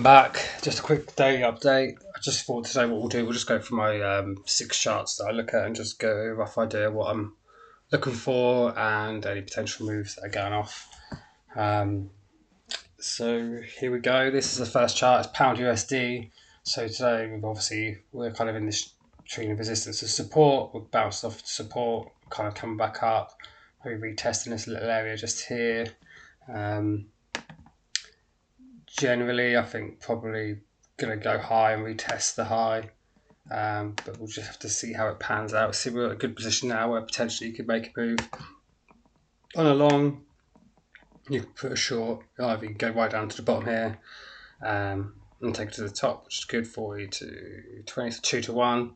Welcome back. Just a quick daily update. I just thought today what we'll do, we'll just go through my 6 charts that I look at and just get a rough idea what I'm looking for and any potential moves that are going off. So here we go. This is the first chart. It's pound USD. So today we're kind of in this between resistance and support. We've bounced off support, kind of coming back up. Maybe retesting this little area just here. Generally, I think probably going to go high and retest the high, but we'll just have to see how it pans out. See, we're at a good position now where potentially you could make a move on a long. You can put a short, either you can go right down to the bottom here and take it to the top, which is good for you to 22 to 1,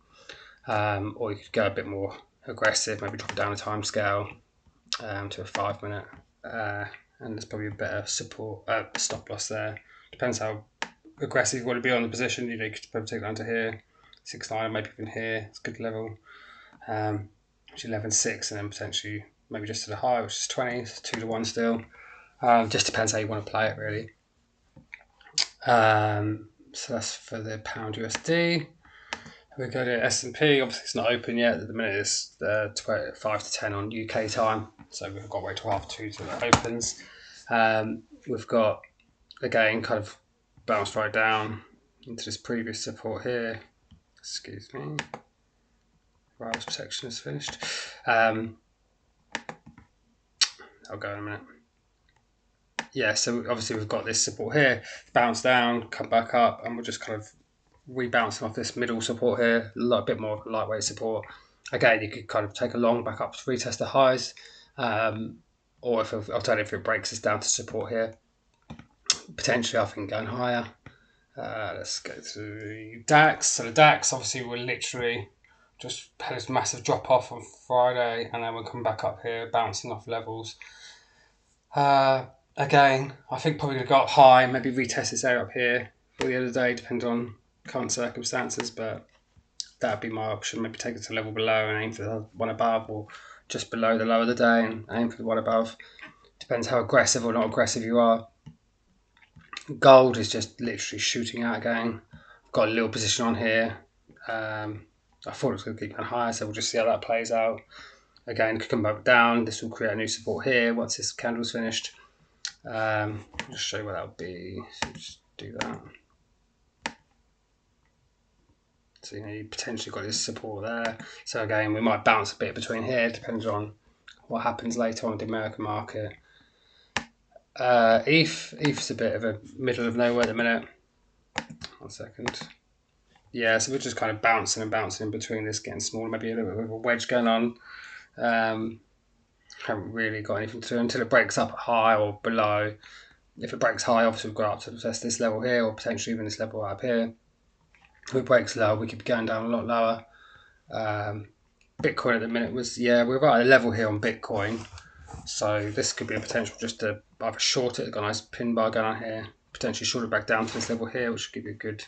or you could go a bit more aggressive, maybe drop it down a time scale to a 5 minute, and there's probably a better support stop loss there. Depends how aggressive you want to be on the position. You could probably take it down to here, 6.9, maybe even here. It's a good level. Which 11.6, and then potentially maybe just to the high, which is 20. It's 2 to 1 still. Just depends how you want to play it, really. So that's for the pound USD. We go to S&P. Obviously, it's not open yet. At the minute, it's 5 to 10 on UK time. So we've got to wait till 1:30 till it opens. We've got, again, kind of bounced right down into this previous support here. Excuse me. Virus protection is finished. I'll go in a minute. Yeah, so obviously we've got this support here, bounce down, come back up, and we're just kind of rebouncing off this middle support here, a bit more lightweight support. Again, you could kind of take a long back up to retest the highs, or if alternatively it breaks us down to support here. Potentially, I think going higher. Let's go to DAX. So the DAX, obviously, we're literally just had this massive drop off on Friday, and then we'll come back up here, bouncing off levels. Again, I think probably going to go up high, maybe retest this area up here for the other day, depending on current circumstances, but that would be my option. Maybe take it to a level below and aim for the one above, or just below the low of the day and aim for the one above. Depends how aggressive or not aggressive you are. Gold is just literally shooting out again. I've got a little position on here. I thought it was going to keep going higher, so we'll just see how that plays out. Again, it could come back down. This will create a new support here once this candle's finished. I'll just show you what that would be. So just do that. So you potentially got this support there. So again, we might bounce a bit between here, depends on what happens later on with the American market. ETH's a bit of a middle of nowhere at the minute. 1 second. Yeah, so we're just kind of bouncing in between this, getting smaller, maybe a little bit of a wedge going on. Haven't really got anything to do until it breaks up high or below. If it breaks high, obviously we've got up to test this level here, or potentially even this level up here. If it breaks low, we could be going down a lot lower. Bitcoin at the minute we're right at a level here on Bitcoin. So this could be a potential just to either short it, got a nice pin bar going on here, potentially short it back down to this level here, which would give you a good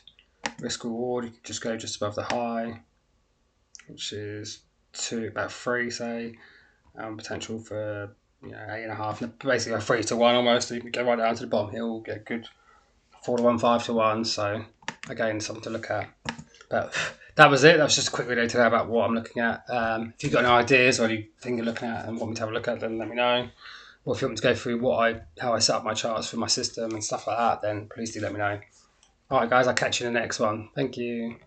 risk reward. You could just go just above the high, which is about 3, say. Potential for 8.5, basically a 3 to 1 almost. So you can go right down to the bottom here, we'll get a good 4 to 1, 5 to 1. So again, something to look at. But that was it. That was just a quick video today about what I'm looking at. If you've got any ideas or anything you're looking at and want me to have a look at, then let me know. Or if you want me to go through how I set up my charts for my system and stuff like that, then please do let me know. Alright guys, I'll catch you in the next one. Thank you.